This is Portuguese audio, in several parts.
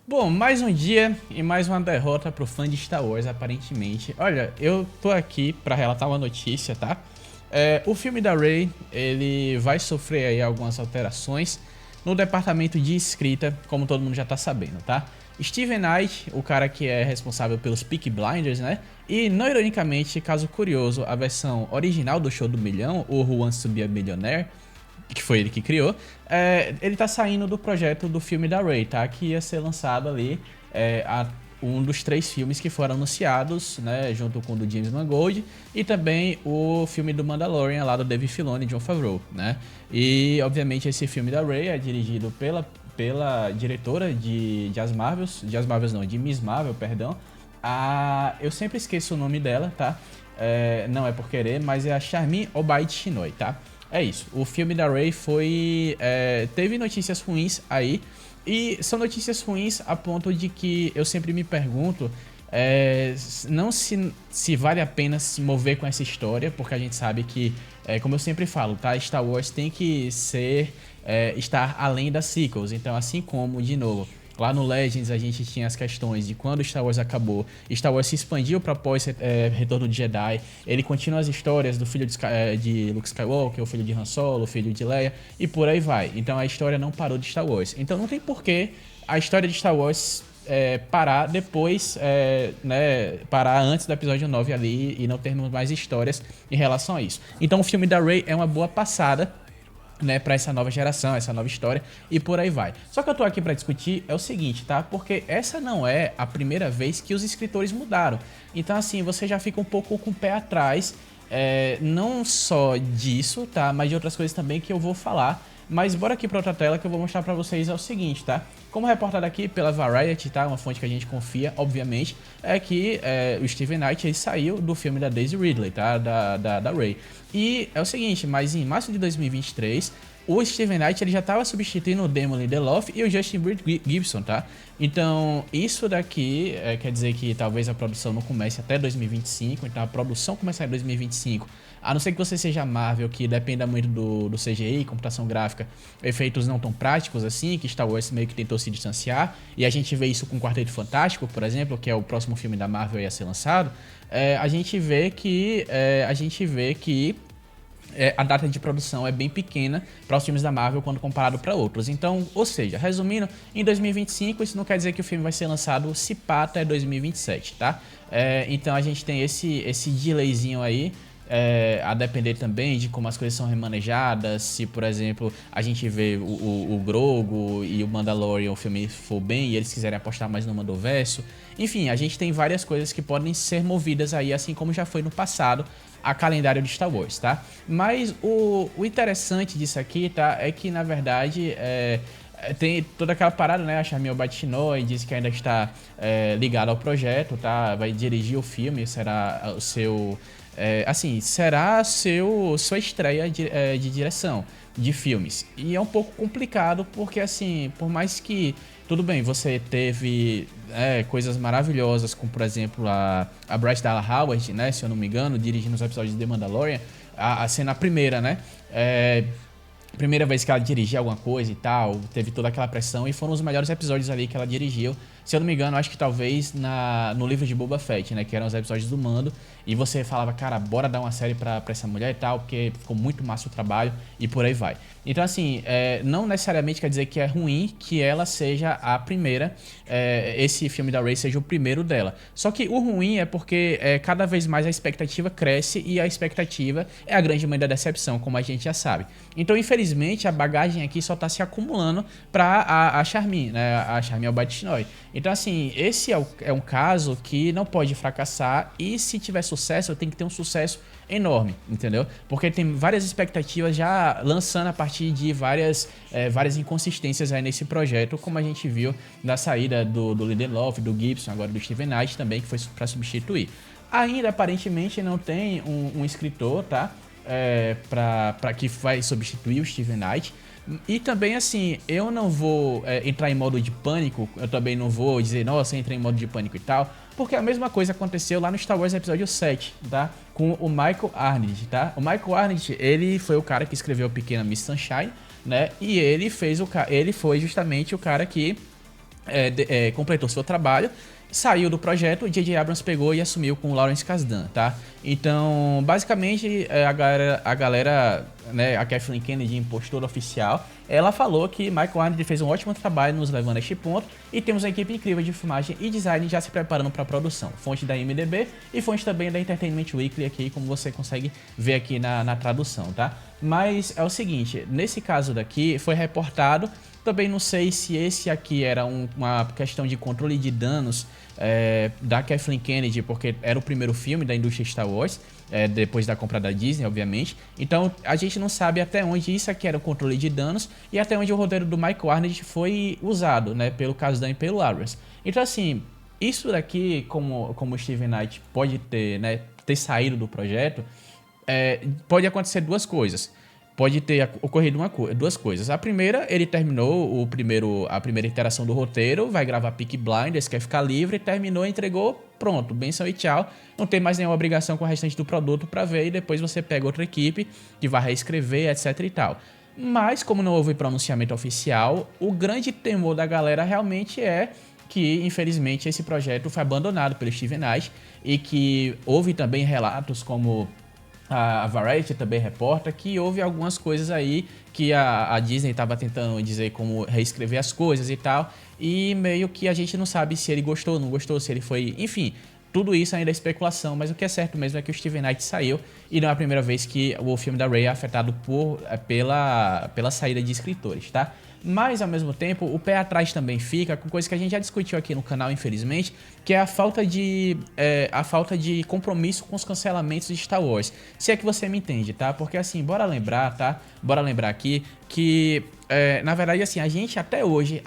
Bom, mais um dia e mais uma derrota pro fã de Star Wars, aparentemente. Olha, eu tô aqui pra relatar uma notícia, tá? O filme da Rey, ele vai sofrer aí algumas alterações no departamento de escrita, como todo mundo já tá sabendo, tá? Steven Knight, o cara que é responsável pelos Peaky Blinders, né? E, não ironicamente, caso curioso, a versão original do Show do Milhão, o Who Wants to Be a Millionaire, que foi ele que criou, ele tá saindo do projeto do filme da Rey, tá? Que ia ser lançado ali um dos 3 filmes que foram anunciados, né? Junto com o do James Mangold e também o filme do Mandalorian lá do Dave Filoni e Jon Favreau, né? E, obviamente, esse filme da Rey é dirigido pela diretora de As Marvels, não, de Miss Marvel, perdão. Eu sempre esqueço o nome dela, tá? Não é por querer, mas é a Charmin Obaid-Chinoy, tá? É isso. O filme da Rey teve notícias ruins aí. E são notícias ruins a ponto de que eu sempre me pergunto não se vale a pena se mover com essa história, porque a gente sabe que, como eu sempre falo, tá? Star Wars tem que estar além das sequels. Então, assim como, de novo, lá no Legends a gente tinha as questões de quando Star Wars acabou, Star Wars se expandiu para após Retorno de Jedi, ele continua as histórias do filho de Luke Skywalker, o filho de Han Solo, o filho de Leia, e por aí vai. Então a história não parou de Star Wars. Então não tem porquê a história de Star Wars parar depois, né, parar antes do episódio 9 ali e não termos mais histórias em relação a isso. Então o filme da Rey é uma boa passada, né, para essa nova geração, essa nova história e por aí vai. Só que eu tô aqui para discutir é o seguinte, tá? Porque essa não é a primeira vez que os escritores mudaram. Então, assim, você já fica um pouco com o pé atrás, não só disso, tá? Mas de outras coisas também que eu vou falar. Mas bora aqui para outra tela que eu vou mostrar para vocês é o seguinte, tá? Como reportado aqui pela Variety, tá? Uma fonte que a gente confia, obviamente, é que o Steven Knight ele saiu do filme da Daisy Ridley, tá? Da Rey. E é o seguinte, mas em março de 2023, o Steven Knight ele já estava substituindo o Damon Lindelof e o Justin Gibson, tá? Então, isso daqui quer dizer que talvez a produção não comece até 2025, então a produção começar em 2025, a não ser que você seja Marvel, que dependa muito do CGI, computação gráfica, efeitos não tão práticos assim, que Star Wars meio que tentou se distanciar, e a gente vê isso com Quarteto Fantástico, por exemplo, que é o próximo filme da Marvel a ser lançado, a gente vê que a data de produção é bem pequena para os filmes da Marvel quando comparado para outros. Então, ou seja, resumindo, em 2025 isso não quer dizer que o filme vai ser lançado se pá até 2027, tá? Então a gente tem esse delayzinho aí, a depender também de como as coisas são remanejadas. Se, por exemplo, a gente vê o Grogu e o Mandalorian, o filme for bem e eles quiserem apostar mais no Mandoverso. Enfim, a gente tem várias coisas que podem ser movidas aí, assim como já foi no passado a calendário de Star Wars, tá? Mas o interessante disso aqui, tá, é que na verdade tem toda aquela parada, né? A Charmin Obaid-Chinoy disse que ainda está ligado ao projeto, tá? Vai dirigir o filme, será o seu será sua estreia de direção de filmes. E é um pouco complicado porque, assim, por mais que, tudo bem, você teve coisas maravilhosas, como, por exemplo, a Bryce Dallas Howard, né, se eu não me engano, dirigindo os episódios de The Mandalorian, a cena primeira, né, primeira vez que ela dirigia alguma coisa e tal, teve toda aquela pressão e foram os melhores episódios ali que ela dirigiu. Se eu não me engano, acho que talvez no livro de Boba Fett, né, que eram os episódios do Mando, e você falava, cara, bora dar uma série pra essa mulher e tal, porque ficou muito massa o trabalho e por aí vai. Então, assim, não necessariamente quer dizer que é ruim que ela seja a primeira, esse filme da Rey seja o primeiro dela. Só que o ruim é porque cada vez mais a expectativa cresce e a expectativa é a grande mãe da decepção, como a gente já sabe. Então, infelizmente, a bagagem aqui só tá se acumulando pra a Charmin, né, a Charmin Obaid-Chinoy. Então, assim, esse é um caso que não pode fracassar e se tiver sucesso, tem que ter um sucesso enorme, entendeu? Porque tem várias expectativas já lançando a partir de várias inconsistências aí nesse projeto, como a gente viu da saída do Lindelof, do Gibson, agora do Steven Knight também, que foi para substituir. Ainda, aparentemente, não tem um escritor, tá? Para que vai substituir o Steven Knight. E também, assim, eu não vou entrar em modo de pânico, eu também não vou dizer, nossa, entrei em modo de pânico e tal, porque a mesma coisa aconteceu lá no Star Wars Episódio 7, tá? Com o Michael Arndt, tá? O Michael Arndt, ele foi o cara que escreveu Pequena Miss Sunshine, né? E ele foi justamente o cara que completou seu trabalho, saiu do projeto, o J.J. Abrams pegou e assumiu com o Lawrence Kasdan, tá? Então, basicamente, a galera, né, a Kathleen Kennedy, impostora oficial, ela falou que Michael Arndt fez um ótimo trabalho nos levando a este ponto e temos uma equipe incrível de filmagem e design já se preparando para a produção. Fonte da IMDb e fonte também da Entertainment Weekly aqui, como você consegue ver aqui na tradução, tá? Mas é o seguinte, nesse caso daqui foi reportado, também não sei se esse aqui era uma questão de controle de danos da Kathleen Kennedy, porque era o primeiro filme da indústria Star Wars, depois da compra da Disney, obviamente. Então a gente não sabe até onde isso aqui era o controle de danos e até onde o roteiro do Michael Arndt foi usado, né, pelo Kasdan e pelo Abrams. Então assim, isso daqui, como o Steven Knight pode ter, né, ter saído do projeto, pode acontecer duas coisas. Pode ter ocorrido duas coisas. A primeira, ele terminou a primeira iteração do roteiro, vai gravar Peaky Blinders, quer ficar livre, terminou, entregou, pronto, benção e tchau. Não tem mais nenhuma obrigação com o restante do produto para ver e depois você pega outra equipe que vai reescrever, etc e tal. Mas, como não houve pronunciamento oficial, o grande temor da galera realmente é que, infelizmente, esse projeto foi abandonado pelo Steven Knight e que houve também relatos como a Variety também reporta que houve algumas coisas aí que a Disney estava tentando dizer como reescrever as coisas e tal, e meio que a gente não sabe se ele gostou ou não gostou, se ele foi... Enfim, tudo isso ainda é especulação, mas o que é certo mesmo é que o Steven Knight saiu e não é a primeira vez que o filme da Rey é afetado pela saída de escritores, tá? Mas, ao mesmo tempo, o pé atrás também fica com coisa que a gente já discutiu aqui no canal, infelizmente, que é a falta de compromisso com os cancelamentos de Star Wars. Se é que você me entende, tá? Porque, assim, bora lembrar, tá? Bora lembrar aqui que, na verdade, assim, a gente até hoje,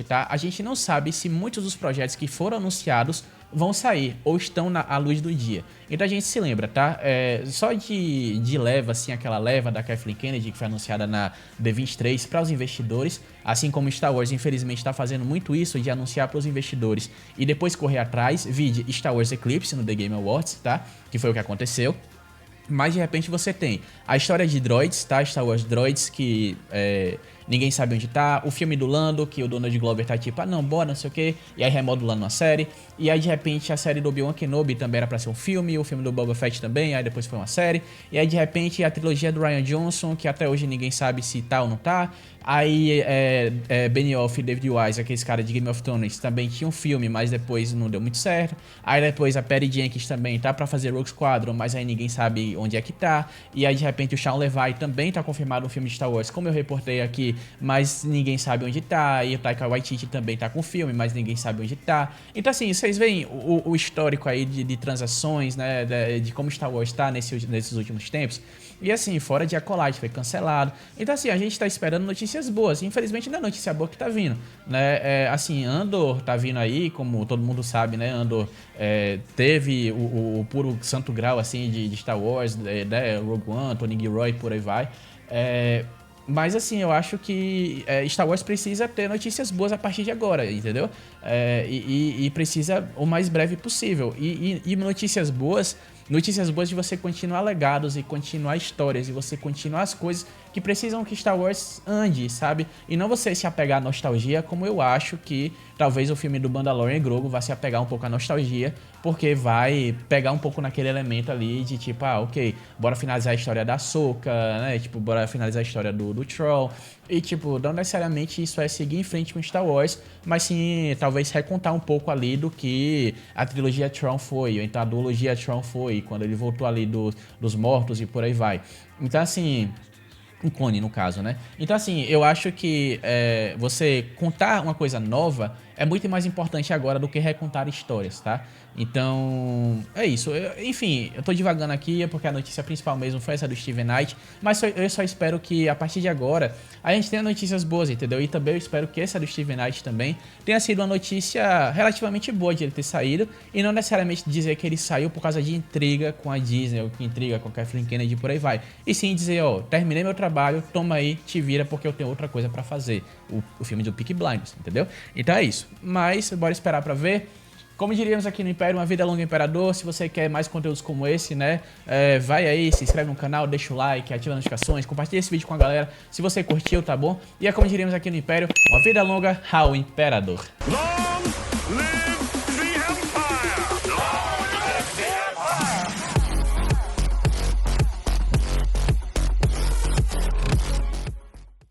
tá? A gente não sabe se muitos dos projetos que foram anunciados vão sair ou estão à luz do dia. Então a gente se lembra, tá? Só de leva, assim, aquela leva da Kathleen Kennedy que foi anunciada na D23 para os investidores, assim como Star Wars infelizmente está fazendo muito isso de anunciar para os investidores e depois correr atrás, vide Star Wars Eclipse no The Game Awards, tá? Que foi o que aconteceu. Mas de repente você tem a história de droids, tá? Star Wars Droids, que ninguém sabe onde tá. O filme do Lando, que o Donald Glover tá tipo, não, bora, não sei o quê. E aí remodulando uma série. E aí de repente a série do Obi-Wan Kenobi também era pra ser um filme. O filme do Boba Fett também, aí depois foi uma série. E aí de repente a trilogia do Rian Johnson, que até hoje ninguém sabe se tá ou não tá. Aí Benioff e David Wise, aqueles caras de Game of Thrones, também tinha um filme, mas depois não deu muito certo. Aí depois a Patty Jenkins também tá pra fazer Rogue Squadron, mas aí ninguém sabe onde é que tá. E aí de repente o Sean Levy também tá confirmado no filme de Star Wars, como eu reportei aqui, mas ninguém sabe onde tá. E o Taika Waititi também tá com o filme, mas ninguém sabe onde tá. Então assim, vocês veem o histórico aí de transações, né, de como Star Wars tá nesses últimos tempos. E assim, fora de Acolyte, foi cancelado. Então assim, a gente tá esperando notícias boas. Infelizmente não é notícia boa que tá vindo, né? Assim, Andor tá vindo aí, como todo mundo sabe, né? Andor teve o puro santo grau, assim, de Star Wars, né? Rogue One, Tony Gilroy, por aí vai. Mas assim, eu acho que Star Wars precisa ter notícias boas a partir de agora, entendeu? E precisa o mais breve possível. E notícias boas de você continuar legados e continuar histórias e você continuar as coisas que precisam que Star Wars ande, sabe? E não você se apegar à nostalgia, como eu acho que talvez o filme do Mandalorian e Grogu vá se apegar um pouco à nostalgia, porque vai pegar um pouco naquele elemento ali de tipo, ok, bora finalizar a história da Ahsoka, né? Tipo, bora finalizar a história do Troll. E, tipo, não necessariamente isso é seguir em frente com Star Wars, mas sim, talvez recontar um pouco ali do que a trilogia Tron foi, ou então a duologia Tron foi, quando ele voltou ali dos mortos e por aí vai. Então, assim... Um clone, no caso, né? Então, assim, eu acho que você contar uma coisa nova é muito mais importante agora do que recontar histórias, tá? Então, é isso. Enfim, eu tô divagando aqui porque a notícia principal mesmo foi essa do Steven Knight, mas eu só espero que a partir de agora a gente tenha notícias boas, entendeu? E também eu espero que essa do Steven Knight também tenha sido uma notícia relativamente boa de ele ter saído e não necessariamente dizer que ele saiu por causa de intriga com a Disney ou que intriga com a Kathleen Kennedy e por aí vai. E sim dizer, terminei meu trabalho, toma aí, te vira porque eu tenho outra coisa pra fazer. O filme do Peaky Blinders, entendeu? Então é isso. Mas bora esperar pra ver. Como diríamos aqui no Império, uma vida longa Imperador. Se você quer mais conteúdos como esse, né, vai aí, se inscreve no canal, deixa o like, ativa as notificações, compartilha esse vídeo com a galera se você curtiu, tá bom? E é como diríamos aqui no Império, uma vida longa ao Imperador.